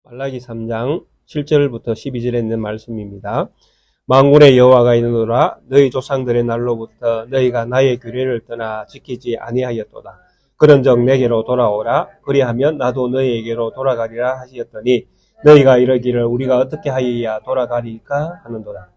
말라기 3장 7절부터 12절에 있는 말씀입니다. 만군의 여호와가 이르노라 너희 조상들의 날로부터 너희가 나의 규례를 떠나 지키지 아니하였도다. 그런즉 내게로 돌아오라. 그리하면 나도 너희에게로 돌아가리라 하시었더니 너희가 이러기를 우리가 어떻게 하여야 돌아가리까 하는도다.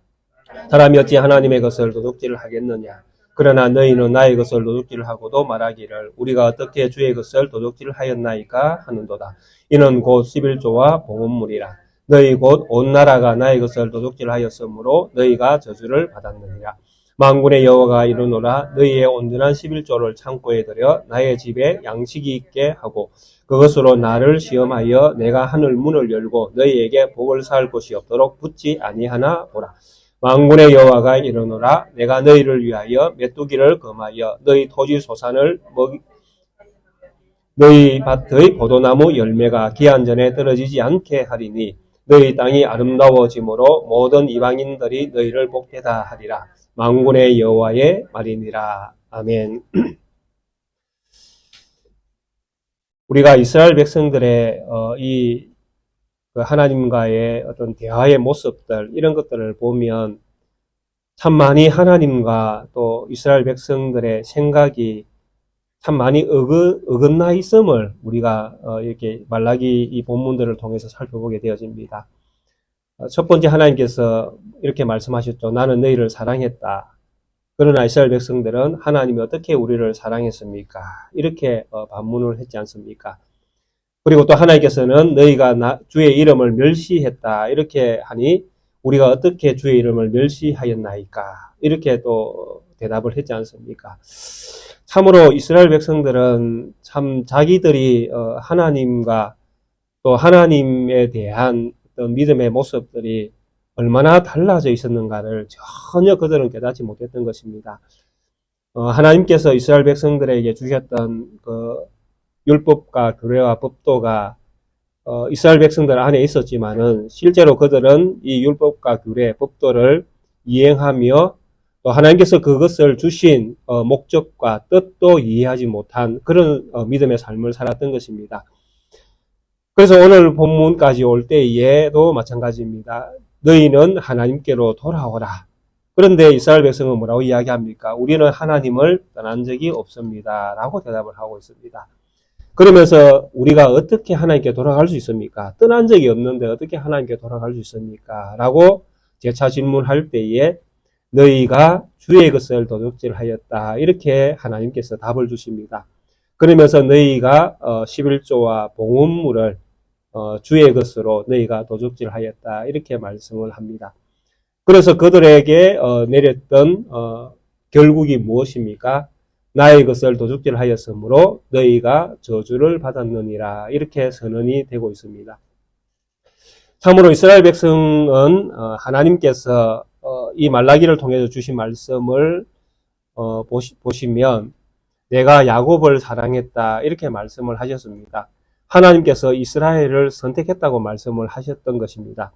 사람이 어찌 하나님의 것을 도둑질을 하겠느냐. 그러나 너희는 나의 것을 도둑질을 하고도 말하기를 우리가 어떻게 주의 것을 도둑질을 하였나이까 하는도다. 이는 곧 11조와 봉헌물이라. 너희 곧 온 나라가 나의 것을 도둑질하였으므로 너희가 저주를 받았느니라. 만군의 여호와가 이르노라 너희의 온전한 11조를 창고에 들여 나의 집에 양식이 있게 하고 그것으로 나를 시험하여 내가 하늘 문을 열고 너희에게 복을 쌓을 곳이 없도록 붙지 아니하나 보라. 만군의 여호와가 이르노라 내가 너희를 위하여 메뚜기를 금하여 너희 토지 소산을 너희 밭의 포도나무 열매가 기한 전에 떨어지지 않게 하리니 너희 땅이 아름다워짐으로 모든 이방인들이 너희를 복되다 하리라. 만군의 여호와의 말이니라. 아멘. 우리가 이스라엘 백성들의 이 하나님과의 어떤 대화의 모습들 이런 것들을 보면 참 많이 하나님과 또 이스라엘 백성들의 생각이 참 많이 어긋나 있음을 우리가 이렇게 말라기 이 본문들을 통해서 살펴보게 되어집니다. 첫 번째 하나님께서 이렇게 말씀하셨죠. 나는 너희를 사랑했다. 그러나 이스라엘 백성들은 하나님이 어떻게 우리를 사랑했습니까? 이렇게 반문을 했지 않습니까? 그리고 또 하나님께서는 너희가 주의 이름을 멸시했다. 이렇게 하니 우리가 어떻게 주의 이름을 멸시하였나이까? 이렇게 또 대답을 했지 않습니까? 참으로 이스라엘 백성들은 참 자기들이 하나님과 또 하나님에 대한 어떤 믿음의 모습들이 얼마나 달라져 있었는가를 전혀 그들은 깨닫지 못했던 것입니다. 하나님께서 이스라엘 백성들에게 주셨던 그 율법과 규례와 법도가 이스라엘 백성들 안에 있었지만은 실제로 그들은 이 율법과 규례, 법도를 이행하며 또 하나님께서 그것을 주신 목적과 뜻도 이해하지 못한 그런 믿음의 삶을 살았던 것입니다. 그래서 오늘 본문까지 올 때에도 마찬가지입니다. 너희는 하나님께로 돌아오라. 그런데 이스라엘 백성은 뭐라고 이야기합니까? 우리는 하나님을 떠난 적이 없습니다. 라고 대답을 하고 있습니다. 그러면서 우리가 어떻게 하나님께 돌아갈 수 있습니까? 떠난 적이 없는데 어떻게 하나님께 돌아갈 수 있습니까? 라고 재차 질문할 때에 너희가 주의 것을 도둑질하였다. 이렇게 하나님께서 답을 주십니다. 그러면서 너희가 11조와 봉헌물을 주의 것으로 너희가 도둑질하였다. 이렇게 말씀을 합니다. 그래서 그들에게 내렸던 결국이 무엇입니까? 나의 것을 도둑질하였으므로 너희가 저주를 받았느니라. 이렇게 선언이 되고 있습니다. 참으로 이스라엘 백성은 하나님께서 이 말라기를 통해서 주신 말씀을 보시면 내가 야곱을 사랑했다. 이렇게 말씀을 하셨습니다. 하나님께서 이스라엘을 선택했다고 말씀을 하셨던 것입니다.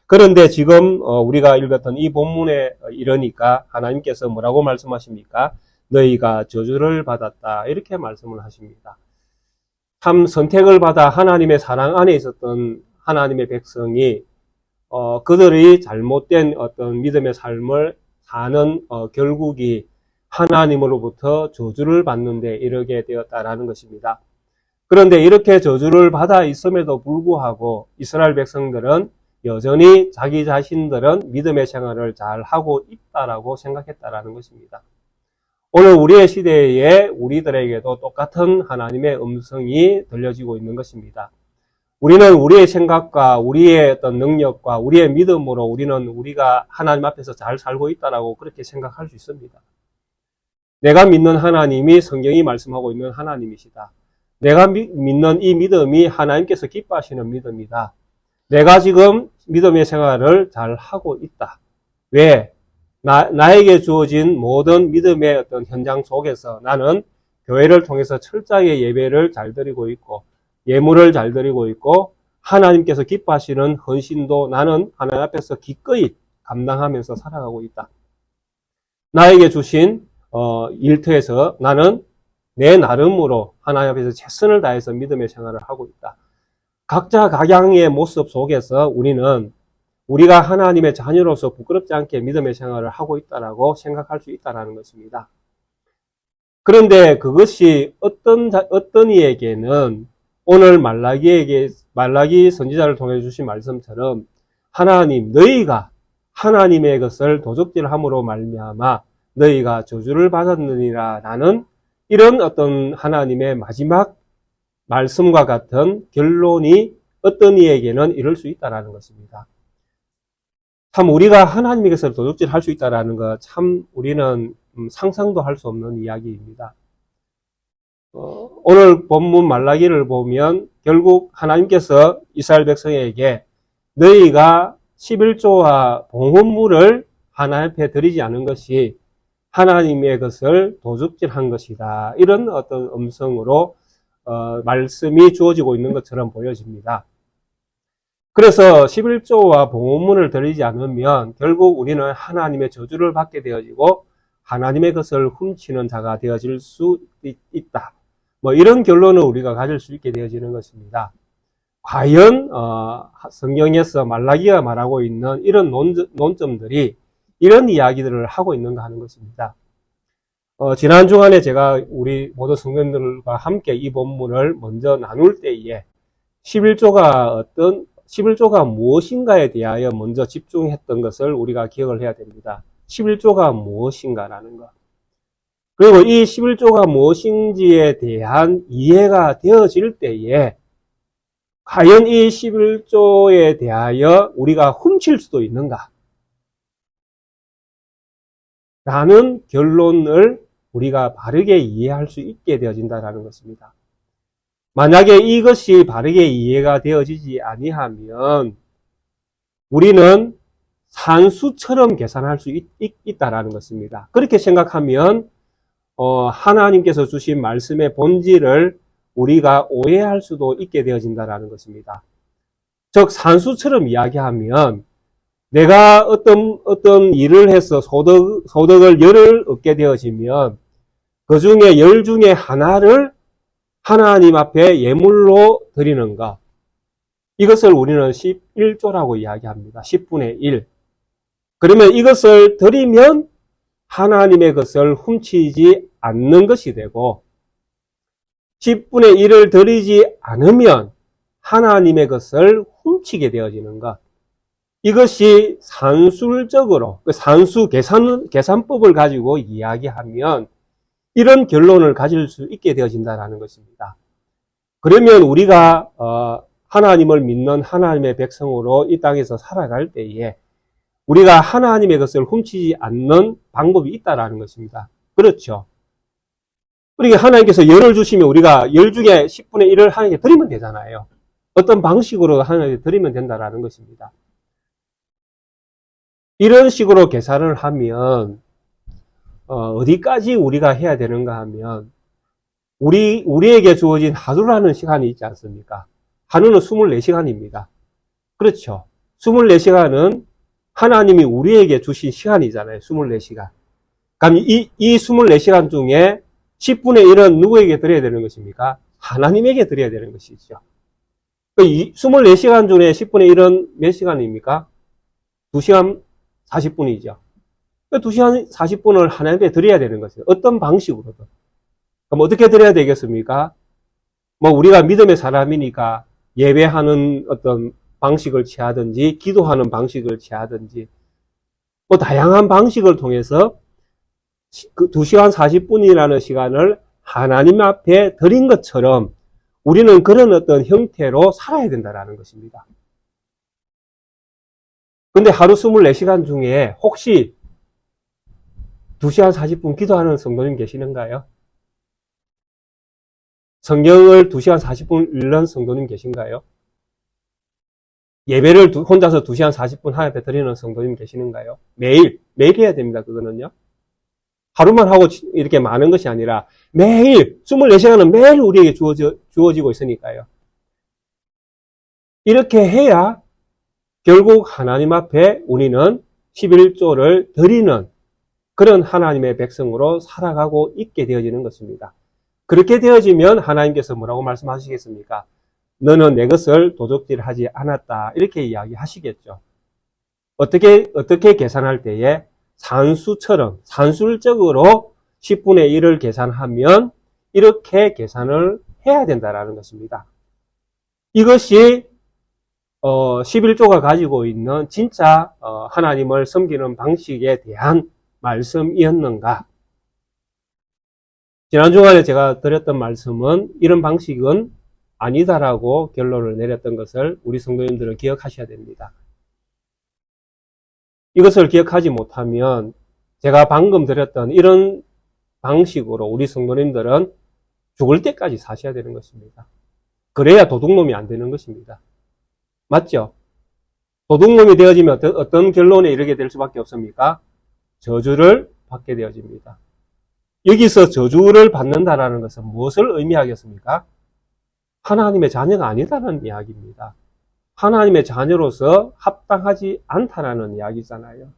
그런데 지금 우리가 읽었던 이 본문에 이르니까 하나님께서 뭐라고 말씀하십니까? 너희가 저주를 받았다. 이렇게 말씀을 하십니다. 참 선택을 받아 하나님의 사랑 안에 있었던 하나님의 백성이 그들이 잘못된 어떤 믿음의 삶을 사는 결국이 하나님으로부터 저주를 받는데 이르게 되었다라는 것입니다. 그런데 이렇게 저주를 받아 있음에도 불구하고 이스라엘 백성들은 여전히 자기 자신들은 믿음의 생활을 잘 하고 있다라고 생각했다라는 것입니다. 오늘 우리의 시대에 우리들에게도 똑같은 하나님의 음성이 들려지고 있는 것입니다. 우리는 우리의 생각과 우리의 어떤 능력과 우리의 믿음으로 우리가 하나님 앞에서 잘 살고 있다라고 그렇게 생각할 수 있습니다. 내가 믿는 하나님이 성경이 말씀하고 있는 하나님이시다. 내가 믿는 이 믿음이 하나님께서 기뻐하시는 믿음이다. 내가 지금 믿음의 생활을 잘 하고 있다. 왜? 나에게 주어진 모든 믿음의 어떤 현장 속에서 나는 교회를 통해서 철저하게 예배를 잘 드리고 있고 예물을 잘 드리고 있고 하나님께서 기뻐하시는 헌신도 나는 하나님 앞에서 기꺼이 감당하면서 살아가고 있다. 나에게 주신 일터에서 나는 내 나름으로 하나님 앞에서 최선을 다해서 믿음의 생활을 하고 있다. 각자 각양의 모습 속에서 우리가 하나님의 자녀로서 부끄럽지 않게 믿음의 생활을 하고 있다라고 생각할 수 있다라는 것입니다. 그런데 그것이 어떤 이에게는 오늘 말라기 선지자를 통해 주신 말씀처럼 하나님, 너희가 하나님의 것을 도적질함으로 말미암아 너희가 저주를 받았느니라 라는 이런 어떤 하나님의 마지막 말씀과 같은 결론이 어떤 이에게는 이럴 수 있다라는 것입니다. 참 우리가 하나님의 것을 도적질할 수 있다라는 것 참 우리는 상상도 할 수 없는 이야기입니다. 오늘 본문 말라기를 보면 결국 하나님께서 이스라엘 백성에게 너희가 11조와 봉헌물을 하나님 앞에 드리지 않은 것이 하나님의 것을 도적질한 것이다. 이런 어떤 음성으로 말씀이 주어지고 있는 것처럼 보여집니다. 그래서 11조와 봉헌물을 드리지 않으면 결국 우리는 하나님의 저주를 받게 되어지고 하나님의 것을 훔치는 자가 되어질 수 있다. 이런 결론을 우리가 가질 수 있게 되어지는 것입니다. 과연 성경에서 말라기가 말하고 있는 이런 논점들이 이런 이야기들을 하고 있는가 하는 것입니다. 지난 주간에 제가 우리 모든 성도님들과 함께 이 본문을 먼저 나눌 때에 11조가 무엇인가에 대하여 먼저 집중했던 것을 우리가 기억을 해야 됩니다. 11조가 무엇인가라는 것. 그리고 이 11조가 무엇인지에 대한 이해가 되어질 때에 과연 이 11조에 대하여 우리가 훔칠 수도 있는가? 라는 결론을 우리가 바르게 이해할 수 있게 되어진다는 것입니다. 만약에 이것이 바르게 이해가 되어지지 아니하면 우리는 산수처럼 계산할 수 있다라는 것입니다. 그렇게 생각하면 하나님께서 주신 말씀의 본질을 우리가 오해할 수도 있게 되어진다라는 것입니다. 즉 산수처럼 이야기하면 내가 어떤 일을 해서 소득을 열을 얻게 되어지면 그 중에 열 중에 하나를 하나님 앞에 예물로 드리는 것. 이것을 우리는 11조라고 이야기합니다. 10분의 1. 그러면 이것을 드리면 하나님의 것을 훔치지 않는 것이 되고 10분의 1을 드리지 않으면 하나님의 것을 훔치게 되어지는 것. 이것이 산술적으로 산수 계산법을 가지고 이야기하면 이런 결론을 가질 수 있게 되어진다는 것입니다. 그러면 우리가 하나님을 믿는 하나님의 백성으로 이 땅에서 살아갈 때에 우리가 하나님의 것을 훔치지 않는 방법이 있다라는 것입니다. 그렇죠? 그러니까 하나님께서 열을 주시면 우리가 열 중에 10분의 1을 하나님께 드리면 되잖아요. 어떤 방식으로 하나님께 드리면 된다라는 것입니다. 이런 식으로 계산을 하면 어디까지 우리가 해야 되는가 하면 우리에게 주어진 하루라는 시간이 있지 않습니까? 하루는 24시간입니다. 그렇죠? 24시간은 하나님이 우리에게 주신 시간이잖아요. 24시간. 그럼 이 24시간 중에 10분의 1은 누구에게 드려야 되는 것입니까? 하나님에게 드려야 되는 것이죠. 24시간 중에 10분의 1은 몇 시간입니까? 2시간 40분이죠. 2시간 40분을 하나님께 드려야 되는 것이에요. 어떤 방식으로든. 그럼 어떻게 드려야 되겠습니까? 우리가 믿음의 사람이니까 예배하는 어떤 방식을 취하든지, 기도하는 방식을 취하든지, 다양한 방식을 통해서 그 2시간 40분이라는 시간을 하나님 앞에 드린 것처럼 우리는 그런 어떤 형태로 살아야 된다는 것입니다. 근데 하루 24시간 중에 혹시 2시간 40분 기도하는 성도님 계시는가요? 성경을 2시간 40분 읽는 성도님 계신가요? 예배를 혼자서 2시간 40분 하나님 앞에 드리는 성도님 계시는가요? 매일 해야 됩니다. 그거는요. 하루만 하고 이렇게 많은 것이 아니라 매일 24시간은 매일 우리에게 주어지고 있으니까요. 이렇게 해야 결국 하나님 앞에 우리는 11조를 드리는 그런 하나님의 백성으로 살아가고 있게 되어지는 것입니다. 그렇게 되어지면 하나님께서 뭐라고 말씀하시겠습니까? 너는 내 것을 도둑질하지 않았다. 이렇게 이야기하시겠죠. 어떻게 계산할 때에 산수처럼 산술적으로 10분의 1을 계산하면 이렇게 계산을 해야 된다라는 것입니다. 이것이 11조가 가지고 있는 진짜 하나님을 섬기는 방식에 대한 말씀이었는가? 지난 주간에 제가 드렸던 말씀은 이런 방식은 아니다라고 결론을 내렸던 것을 우리 성도님들은 기억하셔야 됩니다. 이것을 기억하지 못하면 제가 방금 드렸던 이런 방식으로 우리 성도님들은 죽을 때까지 사셔야 되는 것입니다. 그래야 도둑놈이 안 되는 것입니다. 맞죠? 도둑놈이 되어지면 어떤 결론에 이르게 될 수밖에 없습니까? 저주를 받게 되어집니다. 여기서 저주를 받는다라는 것은 무엇을 의미하겠습니까? 하나님의 자녀가 아니다라는 이야기입니다. 하나님의 자녀로서 합당하지 않다라는 이야기잖아요.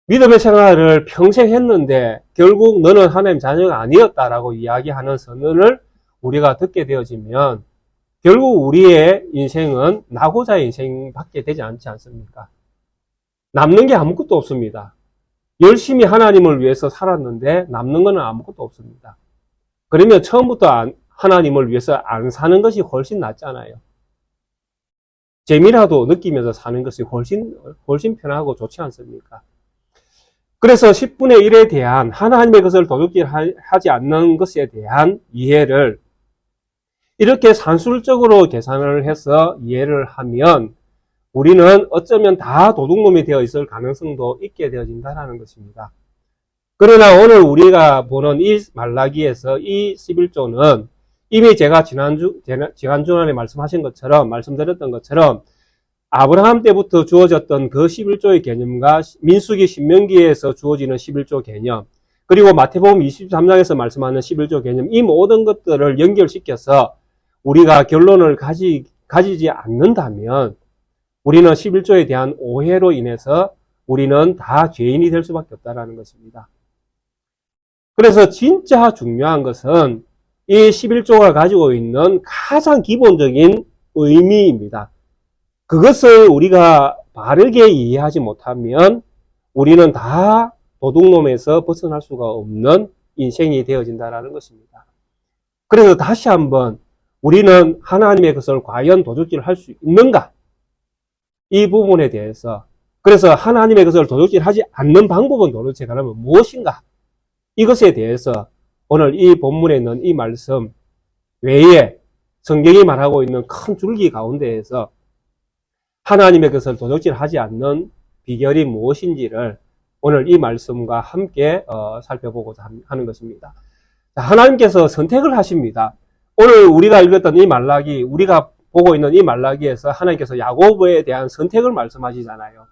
믿음의 생활을 평생 했는데 결국 너는 하나님 자녀가 아니었다라고 이야기하는 선언을 우리가 듣게 되어지면 결국 우리의 인생은 낙오자의 인생밖에 되지 않지 않습니까? 남는 게 아무것도 없습니다. 열심히 하나님을 위해서 살았는데 남는 것은 아무것도 없습니다. 그러면 처음부터 하나님을 위해서 안 사는 것이 훨씬 낫잖아요. 재미라도 느끼면서 사는 것이 훨씬 편하고 좋지 않습니까? 그래서 10분의 1에 대한 하나님의 것을 도둑질하지 않는 것에 대한 이해를 이렇게 산술적으로 계산을 해서 이해를 하면 우리는 어쩌면 다 도둑놈이 되어 있을 가능성도 있게 되어진다는 것입니다. 그러나 오늘 우리가 보는 이 말라기에서 이 11조는 이미 제가 지난주간에 말씀드렸던 것처럼 아브라함 때부터 주어졌던 그 11조의 개념과 민수기 신명기에서 주어지는 11조 개념, 그리고 마태복음 23장에서 말씀하는 11조 개념, 이 모든 것들을 연결시켜서 우리가 결론을 가지지 않는다면 우리는 11조에 대한 오해로 인해서 우리는 다 죄인이 될 수밖에 없다는 것입니다. 그래서 진짜 중요한 것은 이 11조가 가지고 있는 가장 기본적인 의미입니다. 그것을 우리가 바르게 이해하지 못하면 우리는 다 도둑놈에서 벗어날 수가 없는 인생이 되어진다는 것입니다. 그래서 다시 한번 우리는 하나님의 것을 과연 도둑질을 할 수 있는가? 이 부분에 대해서, 그래서 하나님의 것을 도둑질하지 않는 방법은 도대체 그러면 무엇인가? 이것에 대해서 오늘 이 본문에 있는 이 말씀 외에 성경이 말하고 있는 큰 줄기 가운데에서 하나님의 것을 도둑질하지 않는 비결이 무엇인지를 오늘 이 말씀과 함께 살펴보고자 하는 것입니다. 하나님께서 선택을 하십니다. 오늘 우리가 읽었던 이 말라기, 우리가 보고 있는 이 말라기에서 하나님께서 야곱에 대한 선택을 말씀하시잖아요.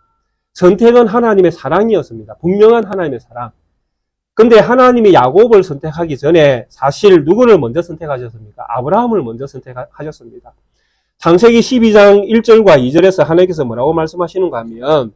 선택은 하나님의 사랑이었습니다. 분명한 하나님의 사랑. 근데 하나님이 야곱을 선택하기 전에 사실 누구를 먼저 선택하셨습니까? 아브라함을 먼저 선택하셨습니다. 창세기 12장 1절과 2절에서 하나님께서 뭐라고 말씀하시는가 하면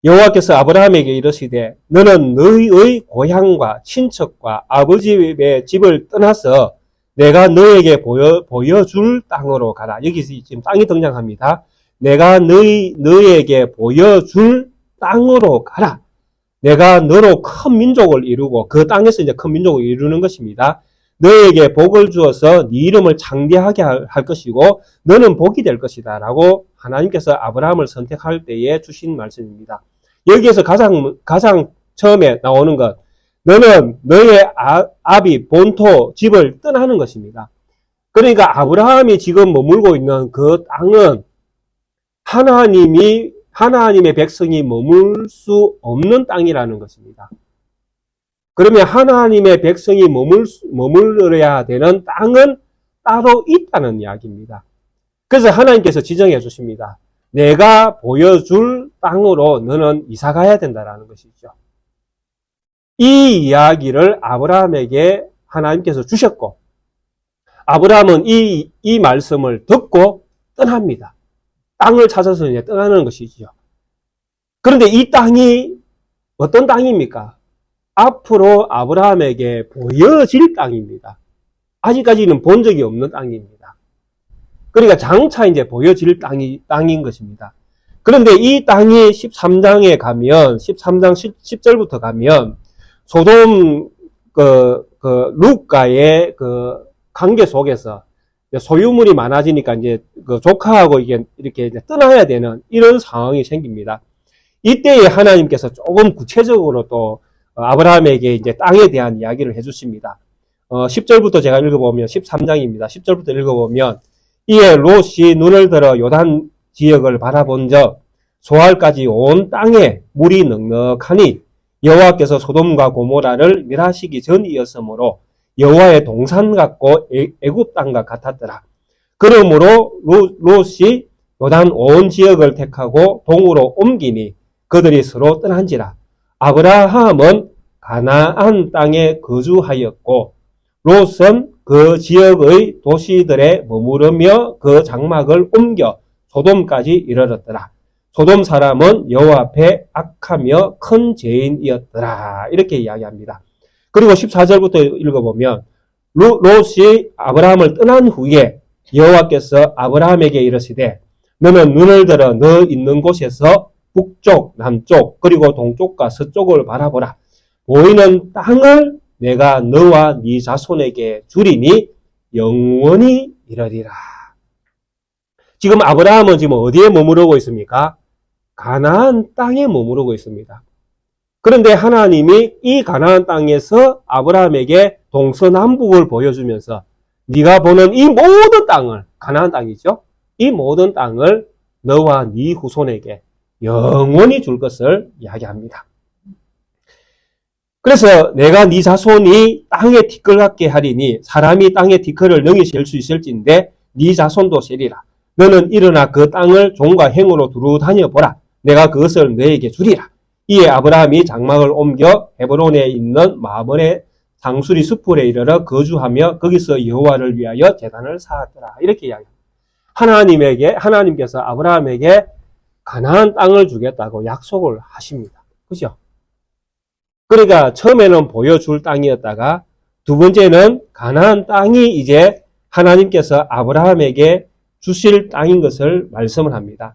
여호와께서 아브라함에게 이르시되 너는 너의 고향과 친척과 아버지의 집을 떠나서 내가 너에게 보여줄 땅으로 가라. 여기서 지금 땅이 등장합니다. 내가 너에게 보여줄 땅으로 가라. 내가 너로 큰 민족을 이루고 그 땅에서 이제 큰 민족을 이루는 것입니다. 너에게 복을 주어서 네 이름을 창대하게 할 것이고 너는 복이 될 것이다 라고 하나님께서 아브라함을 선택할 때에 주신 말씀입니다. 여기에서 가장 처음에 나오는 것, 너는 너의 아비 본토 집을 떠나는 것입니다. 그러니까 아브라함이 지금 머물고 있는 그 땅은 하나님의 백성이 머물 수 없는 땅이라는 것입니다. 그러면 하나님의 백성이 머물러야 되는 땅은 따로 있다는 이야기입니다. 그래서 하나님께서 지정해 주십니다. 내가 보여줄 땅으로 너는 이사 가야 된다는 것이죠. 이 이야기를 아브라함에게 하나님께서 주셨고 아브라함은 이 말씀을 듣고 떠납니다. 땅을 찾아서 이제 떠나는 것이죠. 그런데 이 땅이 어떤 땅입니까? 앞으로 아브라함에게 보여질 땅입니다. 아직까지는 본 적이 없는 땅입니다. 그러니까 장차 이제 보여질 땅인 것입니다. 그런데 이 땅이 13장에 가면, 13장 10절부터 가면, 소돔, 룻과의 관계 속에서 소유물이 많아지니까 이제 조카하고 이렇게 떠나야 되는 이런 상황이 생깁니다. 이때에 하나님께서 조금 구체적으로 또 아브라함에게 이제 땅에 대한 이야기를 해주십니다. 10절부터 제가 읽어보면 13장입니다. 10절부터 읽어보면 이에 롯이 눈을 들어 요단 지역을 바라본즉 소알까지 온 땅에 물이 넉넉하니 여호와께서 소돔과 고모라를 멸하시기 전이었으므로 여호와의 동산 같고 애굽 땅과 같았더라. 그러므로 롯이 요단 온 지역을 택하고 동으로 옮기니 그들이 서로 떠난지라. 아브라함은 가나안 땅에 거주하였고 롯은 그 지역의 도시들에 머무르며 그 장막을 옮겨 소돔까지 이르렀더라. 소돔 사람은 여호와 앞에 악하며 큰 죄인이었더라. 이렇게 이야기합니다. 그리고 14절부터 읽어보면 롯이 아브라함을 떠난 후에 여호와께서 아브라함에게 이르시되 너는 눈을 들어 너 있는 곳에서 북쪽, 남쪽, 그리고 동쪽과 서쪽을 바라보라. 보이는 땅을 내가 너와 네 자손에게 주리니 영원히 이르리라. 지금 아브라함은 지금 어디에 머무르고 있습니까? 가나안 땅에 머무르고 있습니다. 그런데 하나님이 이 가나안 땅에서 아브라함에게 동서남북을 보여주면서 네가 보는 이 모든 땅을, 가나안 땅이죠. 이 모든 땅을 너와 네 후손에게 영원히 줄 것을 이야기합니다. 그래서 내가 네 자손이 땅에 티끌 같게 하리니 사람이 땅에 티끌을 능히 셀 수 있을진데 네 자손도 세리라. 너는 일어나 그 땅을 종과 행으로 두루 다녀보라. 내가 그것을 너에게 주리라. 이에 아브라함이 장막을 옮겨 헤브론에 있는 마므레 상수리 숲풀에 이르러 거주하며 거기서 여호와를 위하여 제단을 쌓았더라. 이렇게 이야기합니다. 하나님께서 아브라함에게 가나안 땅을 주겠다고 약속을 하십니다. 그죠? 그러니까 처음에는 보여줄 땅이었다가 두 번째는 가나안 땅이 이제 하나님께서 아브라함에게 주실 땅인 것을 말씀을 합니다.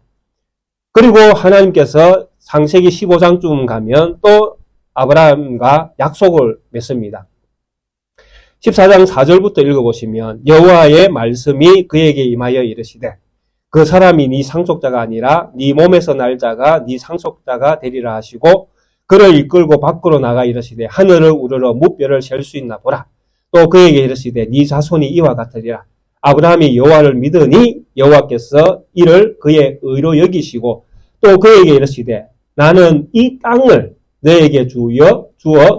그리고 하나님께서 창세기 15장쯤 가면 또 아브라함과 약속을 맺습니다. 14장 4절부터 읽어보시면 여호와의 말씀이 그에게 임하여 이르시되 그 사람이 네 상속자가 아니라 네 몸에서 날 자가 네 상속자가 되리라 하시고 그를 이끌고 밖으로 나가 이르시되 하늘을 우러러 무뼈를 셀 수 있나 보라. 또 그에게 이르시되 네 자손이 이와 같으리라. 아브라함이 여호와를 믿으니 여호와께서 이를 그의 의로 여기시고 또 그에게 이르시되 나는 이 땅을 너에게 주어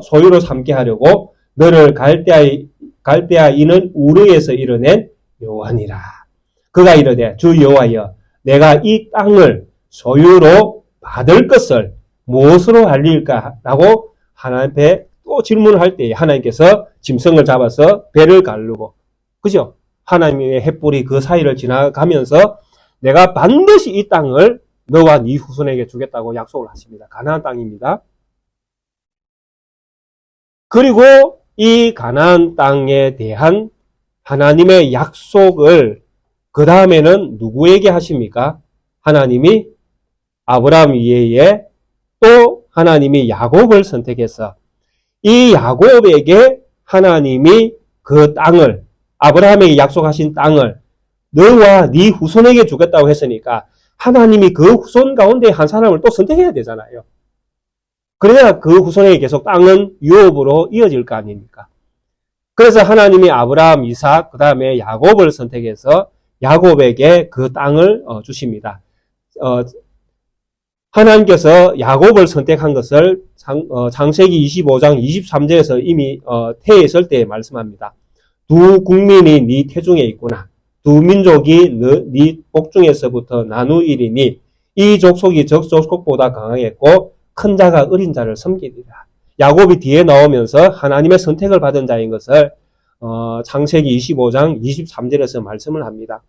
소유로 삼게 하려고 너를 갈대아인은 우르에서 이뤄낸 여호와니라. 그가 이르되 주 여호와여 내가 이 땅을 소유로 받을 것을 무엇으로 알릴까? 라고 하나님께 또 질문을 할 때 하나님께서 짐승을 잡아서 배를 가르고 그죠? 하나님의 횃불이 그 사이를 지나가면서 내가 반드시 이 땅을 너와 네 후손에게 주겠다고 약속을 하십니다. 가나안 땅입니다. 그리고 이 가나안 땅에 대한 하나님의 약속을 그 다음에는 누구에게 하십니까? 하나님이 아브라함 이외에 또 하나님이 야곱을 선택해서 이 야곱에게 하나님이 그 땅을 아브라함에게 약속하신 땅을 너와 네 후손에게 주겠다고 했으니까 하나님이 그 후손 가운데 한 사람을 또 선택해야 되잖아요. 그래야 그 후손에게 계속 땅은 유업으로 이어질 거 아닙니까? 그래서 하나님이 아브라함, 이삭, 그 다음에 야곱을 선택해서 야곱에게 그 땅을 주십니다. 하나님께서 야곱을 선택한 것을 창세기 25장 23절에서 이미 태에 있을 때 말씀합니다. 두 국민이 네 태중에 있구나. 두 민족이 네 복중에서부터 나누이리니 이 족속이 적 족속보다 강하겠고 큰 자가 어린 자를 섬기리라. 야곱이 뒤에 나오면서 하나님의 선택을 받은 자인 것을 창세기 25장 23절에서 말씀을 합니다.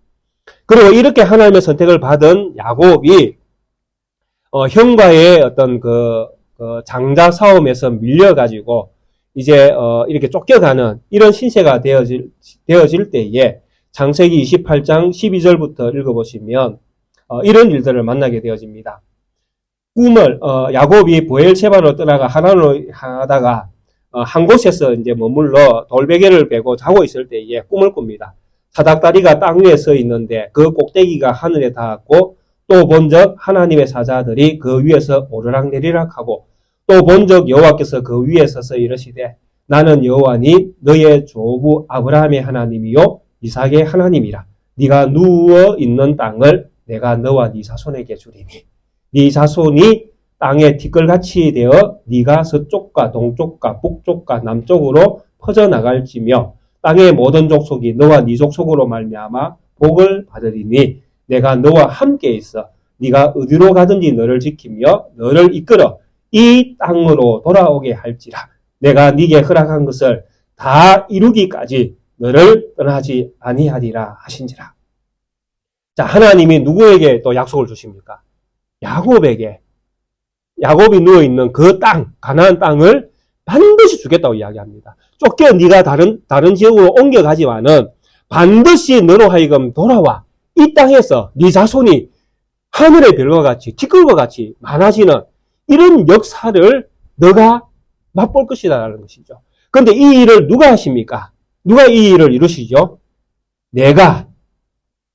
그리고 이렇게 하나님의 선택을 받은 야곱이 형과의 어떤 그 장자 싸움에서 밀려가지고 이제 이렇게 쫓겨가는 이런 신세가 되어질 때에 창세기 28장 12절부터 읽어보시면 이런 일들을 만나게 되어집니다. 꿈을 야곱이 브엘세바로 떠나가 하란으로 하다가 한 곳에서 이제 머물러 돌베개를 베고 자고 있을 때에 꿈을 꿉니다. 사닥다리가 땅 위에 서 있는데 그 꼭대기가 하늘에 닿았고 또 본적 하나님의 사자들이 그 위에서 오르락내리락 하고 또 본적 여호와께서 그 위에 서서 이르시되 나는 여호와니 너의 조부 아브라함의 하나님이요 이삭의 하나님이라. 네가 누워 있는 땅을 내가 너와 네 자손에게 주리니 네 자손이 땅에 티끌같이 되어 네가 서쪽과 동쪽과 북쪽과 남쪽으로 퍼져나갈지며 땅의 모든 족속이 너와 네 족속으로 말미암아 복을 받으리니 내가 너와 함께 있어 네가 어디로 가든지 너를 지키며 너를 이끌어 이 땅으로 돌아오게 할지라. 내가 네게 허락한 것을 다 이루기까지 너를 떠나지 아니하리라 하신지라. 자, 하나님이 누구에게 또 약속을 주십니까? 야곱에게. 야곱이 누워있는 그 땅, 가나안 땅을 반드시 주겠다고 이야기합니다. 쫓겨 네가 다른 지역으로 옮겨가지만은 반드시 너로 하여금 돌아와. 이 땅에서 네 자손이 하늘의 별과 같이 티끌과 같이 많아지는 이런 역사를 너가 맛볼 것이다라는 것이죠. 그런데 이 일을 누가 하십니까? 누가 이 일을 이루시죠? 내가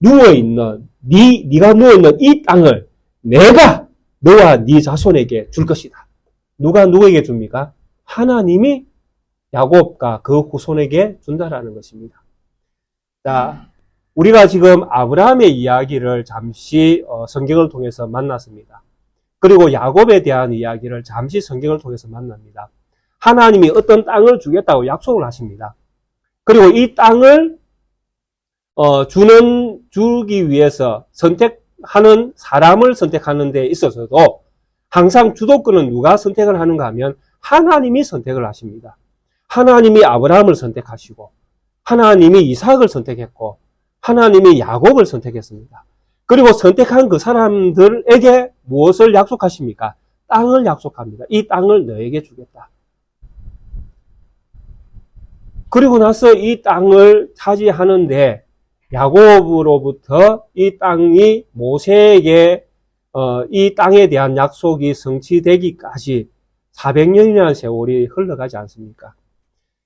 누워있는 네가 누워있는 이 땅을 내가 너와 네 자손에게 줄 것이다. 누가 누구에게 줍니까? 하나님이 야곱과 그 후손에게 준다라는 것입니다. 자, 우리가 지금 아브라함의 이야기를 잠시 성경을 통해서 만났습니다. 그리고 야곱에 대한 이야기를 잠시 성경을 통해서 만납니다. 하나님이 어떤 땅을 주겠다고 약속을 하십니다. 그리고 이 땅을 주기 위해서 선택하는 사람을 선택하는 데 있어서도 항상 주도권은 누가 선택을 하는가 하면 하나님이 선택을 하십니다. 하나님이 아브라함을 선택하시고 하나님이 이삭을 선택했고 하나님이 야곱을 선택했습니다. 그리고 선택한 그 사람들에게 무엇을 약속하십니까? 땅을 약속합니다. 이 땅을 너에게 주겠다. 그리고 나서 이 땅을 차지하는데 야곱으로부터 이 땅이 모세에게 이 땅에 대한 약속이 성취되기까지 400년이라는 세월이 흘러가지 않습니까?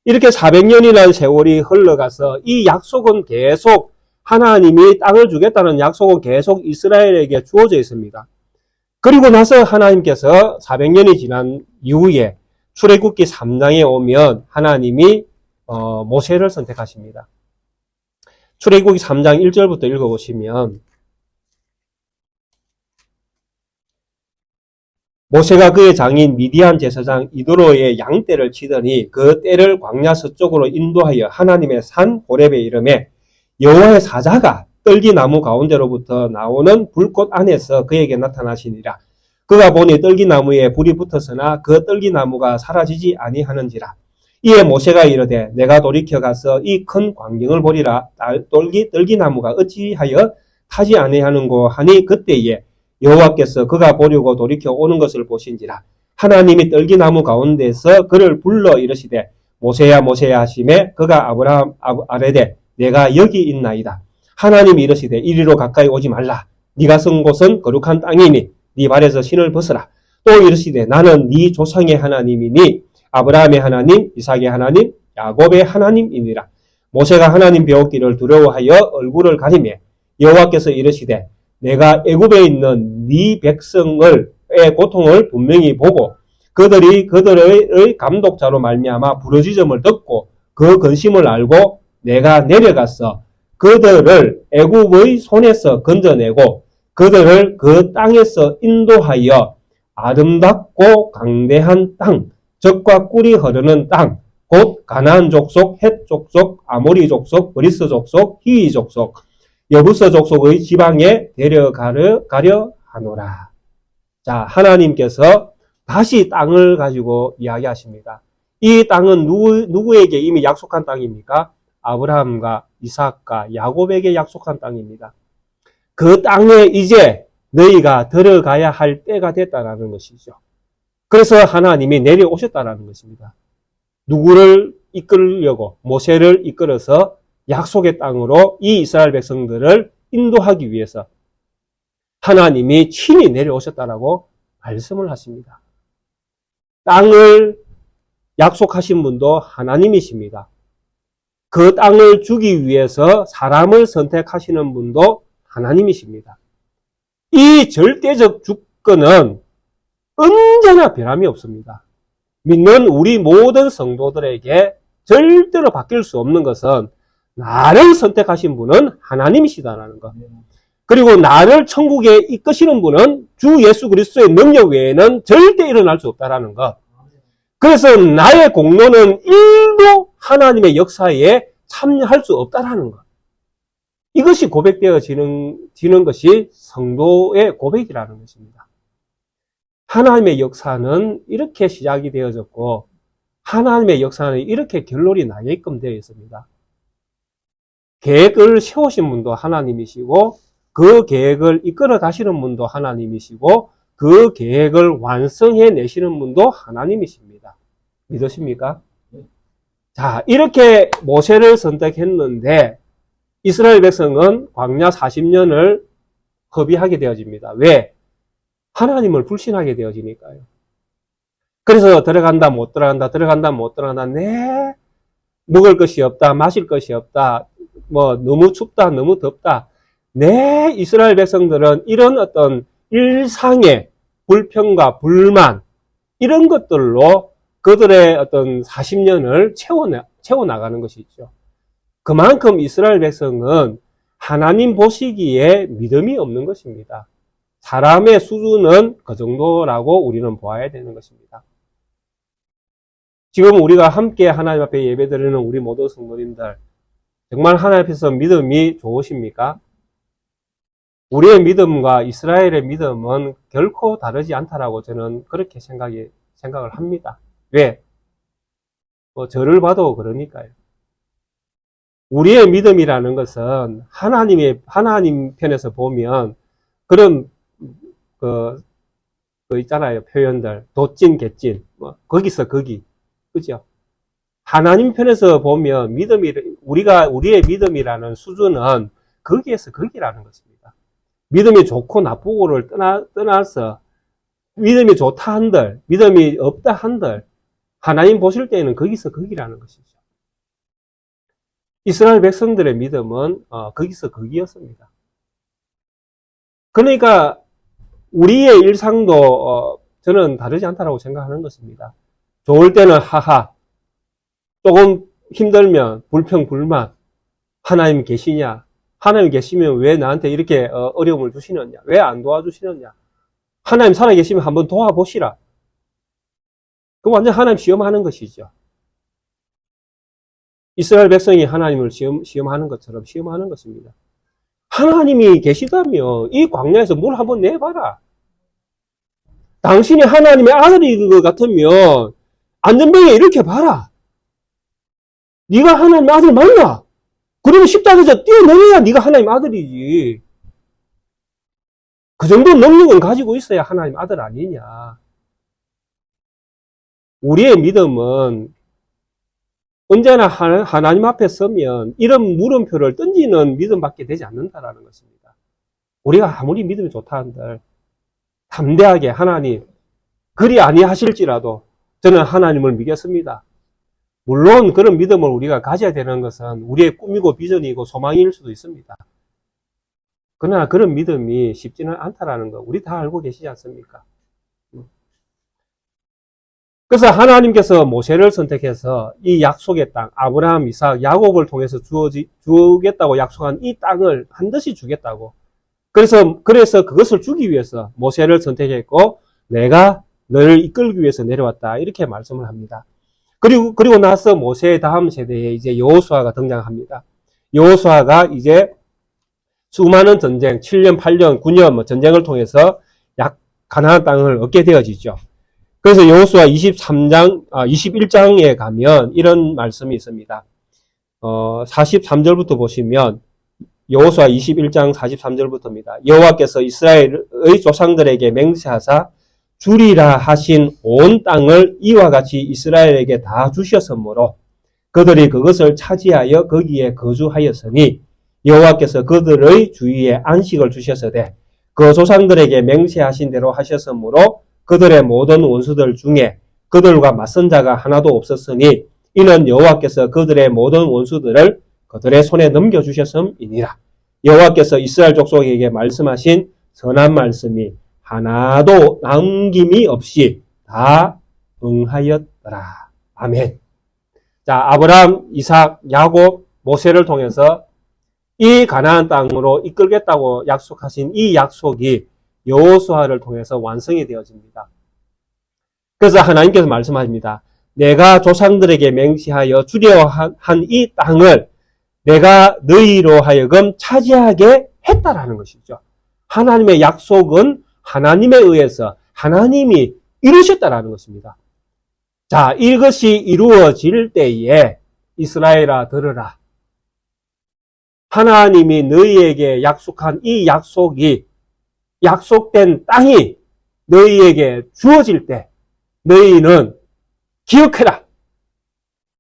이렇게 400년이라는 세월이 흘러가서 이 약속은 계속 하나님이 땅을 주겠다는 약속은 계속 이스라엘에게 주어져 있습니다. 그리고 나서 하나님께서 400년이 지난 이후에 출애굽기 3장에 오면 하나님이 모세를 선택하십니다. 출애굽기 3장 1절부터 읽어보시면 모세가 그의 장인 미디안 제사장 이도로의 양떼를 치더니 그 떼를 광야 서쪽으로 인도하여 하나님의 산 호렙에 이르매 여호와의 사자가 떨기나무 가운데로부터 나오는 불꽃 안에서 그에게 나타나시니라. 그가 보니 떨기나무에 불이 붙었으나 그 떨기나무가 사라지지 아니하는지라. 이에 모세가 이르되 내가 돌이켜 가서 이 큰 광경을 보리라. 떨기나무가 어찌하여 타지 아니하는고 하니 그때에 여호와께서 그가 보려고 돌이켜 오는 것을 보신지라. 하나님이 떨기나무 가운데서 그를 불러 이르시되 모세야 모세야 하시매 그가 아브라함 아뢰되 내가 여기 있나이다. 하나님이 이르시되 이리로 가까이 오지 말라. 네가 선 곳은 거룩한 땅이니 네 발에서 신을 벗으라. 또 이르시되 나는 네 조상의 하나님이니 아브라함의 하나님, 이삭의 하나님, 야곱의 하나님이니라. 모세가 하나님 배웠기를 두려워하여 얼굴을 가리매 여호와께서 이르시되 내가 애굽에 있는 네 백성의 고통을 분명히 보고 그들의 감독자로 말미암아 부르짖음을 듣고 그 근심을 알고 내가 내려가서 그들을 애굽의 손에서 건져내고 그들을 그 땅에서 인도하여 아름답고 강대한 땅, 젖과 꿀이 흐르는 땅, 곧 가나안 족속, 헷 족속, 아모리 족속, 브리스 족속, 히위 족속, 여부서 족속의 지방에 데려가려 하노라. 자, 하나님께서 다시 땅을 가지고 이야기하십니다. 이 땅은 누구에게 이미 약속한 땅입니까? 아브라함과 이삭과 야곱에게 약속한 땅입니다. 그 땅에 이제 너희가 들어가야 할 때가 됐다라는 것이죠. 그래서 하나님이 내려오셨다라는 것입니다. 누구를 이끌려고 모세를 이끌어서 약속의 땅으로 이 이스라엘 백성들을 인도하기 위해서 하나님이 친히 내려오셨다라고 말씀을 하십니다. 땅을 약속하신 분도 하나님이십니다. 그 땅을 주기 위해서 사람을 선택하시는 분도 하나님이십니다. 이 절대적 주권은 언제나 변함이 없습니다. 믿는 우리 모든 성도들에게 절대로 바뀔 수 없는 것은 나를 선택하신 분은 하나님이시다라는 것. 그리고 나를 천국에 이끄시는 분은 주 예수 그리스도의 능력 외에는 절대 일어날 수 없다라는 것. 그래서 나의 공로는 1도 하나님의 역사에 참여할 수 없다라는 것. 이것이 고백되어지는 것이 성도의 고백이라는 것입니다. 하나님의 역사는 이렇게 시작이 되어졌고 하나님의 역사는 이렇게 결론이 나게끔 되어 있습니다. 계획을 세우신 분도 하나님이시고 그 계획을 이끌어 가시는 분도 하나님이시고 그 계획을 완성해 내시는 분도 하나님이십니다. 믿으십니까? 자, 이렇게 모세를 선택했는데 이스라엘 백성은 광야 40년을 허비하게 되어집니다. 왜? 하나님을 불신하게 되어지니까요. 그래서 들어간다 못 들어간다 들어간다 못 들어간다 네 먹을 것이 없다 마실 것이 없다 뭐 너무 춥다 너무 덥다 네 이스라엘 백성들은 이런 어떤 일상의 불평과 불만 이런 것들로 그들의 어떤 40년을 채워나가는 것이죠. 그만큼 이스라엘 백성은 하나님 보시기에 믿음이 없는 것입니다. 사람의 수준은 그 정도라고 우리는 보아야 되는 것입니다. 지금 우리가 함께 하나님 앞에 예배드리는 우리 모든 성도님들 정말 하나님 앞에서 믿음이 좋으십니까? 우리의 믿음과 이스라엘의 믿음은 결코 다르지 않다라고 저는 그렇게 생각을 합니다. 왜? 저를 봐도 그러니까요. 우리의 믿음이라는 것은 하나님 편에서 보면 그런 있잖아요. 표현들. 도찐, 개찐. 거기서 거기. 그죠? 하나님 편에서 보면 우리의 믿음이라는 수준은 거기에서 거기라는 것입니다. 믿음이 좋고 나쁘고를 떠나서 믿음이 좋다 한들, 믿음이 없다 한들, 하나님 보실 때에는 거기서 거기라는 것이죠. 이스라엘 백성들의 믿음은 거기서 거기였습니다. 그러니까 우리의 일상도 저는 다르지 않다고 생각하는 것입니다. 좋을 때는 하하, 조금 힘들면 불평, 불만, 하나님 계시냐? 하나님 계시면 왜 나한테 이렇게 어려움을 주시느냐? 왜 안 도와주시느냐? 하나님 살아계시면 한번 도와보시라. 그 완전 하나님 시험하는 것이죠. 이스라엘 백성이 하나님을 시험하는 것처럼 시험하는 것입니다. 하나님이 계시다면 이 광야에서 물 한번 내봐라. 당신이 하나님의 아들인 것 같으면 안전병에 이렇게 봐라. 네가 하나님의 아들 맞나? 그러면 십자가에서 뛰어내려야 네가 하나님 아들이지. 그 정도 능력은 가지고 있어야 하나님 아들 아니냐. 우리의 믿음은 언제나 하나님 앞에 서면 이런 물음표를 던지는 믿음밖에 되지 않는다라는 것입니다. 우리가 아무리 믿음이 좋다 한들 담대하게 하나님 그리 아니하실지라도 저는 하나님을 믿겠습니다. 물론 그런 믿음을 우리가 가져야 되는 것은 우리의 꿈이고 비전이고 소망일 수도 있습니다. 그러나 그런 믿음이 쉽지는 않다라는 거 우리 다 알고 계시지 않습니까? 그래서 하나님께서 모세를 선택해서 이 약속의 땅, 아브라함, 이삭, 야곱을 통해서 주겠다고 약속한 이 땅을 반드시 주겠다고. 그래서 그것을 주기 위해서 모세를 선택했고, 내가 너를 이끌기 위해서 내려왔다. 이렇게 말씀을 합니다. 그리고 나서 모세의 다음 세대에 이제 여호수아가 등장합니다. 여호수아가 이제 수많은 전쟁, 7년, 8년, 9년 전쟁을 통해서 가나안 땅을 얻게 되어지죠. 그래서 여호수아 21장에 가면 이런 말씀이 있습니다. 43절부터 보시면 여호수아 21장 43절부터입니다. 여호와께서 이스라엘의 조상들에게 맹세하사 주리라 하신 온 땅을 이와 같이 이스라엘에게 다 주셨으므로 그들이 그것을 차지하여 거기에 거주하였으니 여호와께서 그들의 주위에 안식을 주셨으되 그 조상들에게 맹세하신 대로 하셨으므로 그들의 모든 원수들 중에 그들과 맞선 자가 하나도 없었으니 이는 여호와께서 그들의 모든 원수들을 그들의 손에 넘겨주셨음이니라. 여호와께서 이스라엘 족속에게 말씀하신 선한 말씀이 하나도 남김이 없이 다 응하였더라. 아멘. 자, 아브라함, 이삭, 야곱, 모세를 통해서 이 가나안 땅으로 이끌겠다고 약속하신 이 약속이 여호수아를 통해서 완성이 되어집니다. 그래서 하나님께서 말씀하십니다. 내가 조상들에게 맹세하여 주려 한 이 땅을 내가 너희로 하여금 차지하게 했다라는 것이죠. 하나님의 약속은 하나님에 의해서 하나님이 이루셨다라는 것입니다. 자, 이것이 이루어질 때에 이스라엘아 들으라. 하나님이 너희에게 약속한 이 약속이 약속된 땅이 너희에게 주어질 때 너희는 기억해라.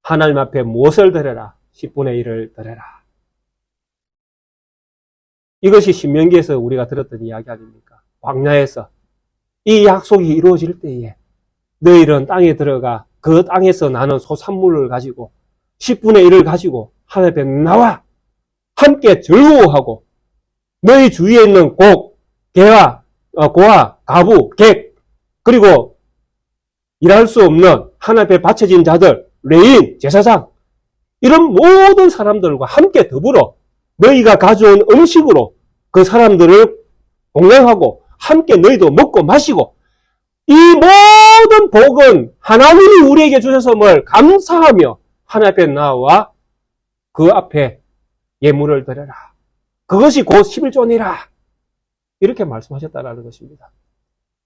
하나님 앞에 무엇을 드려라? 10분의 1을 드려라. 이것이 신명기에서 우리가 들었던 이야기 아닙니까? 광야에서 이 약속이 이루어질 때에 너희는 땅에 들어가 그 땅에서 나는 소산물을 가지고 10분의 1을 가지고 하나님 앞에 나와 함께 즐거워하고 너희 주위에 있는 곡, 개와 고아, 가부, 객 그리고 일할 수 없는 하나님 앞에 바쳐진 자들, 레인, 제사장 이런 모든 사람들과 함께 더불어 너희가 가져온 음식으로 그 사람들을 공양하고 함께 너희도 먹고 마시고 이 모든 복은 하나님이 우리에게 주셨음을 감사하며 하나님 앞에 나와 그 앞에 예물을 드려라. 그것이 곧 11조니라. 이렇게 말씀하셨다는 것입니다.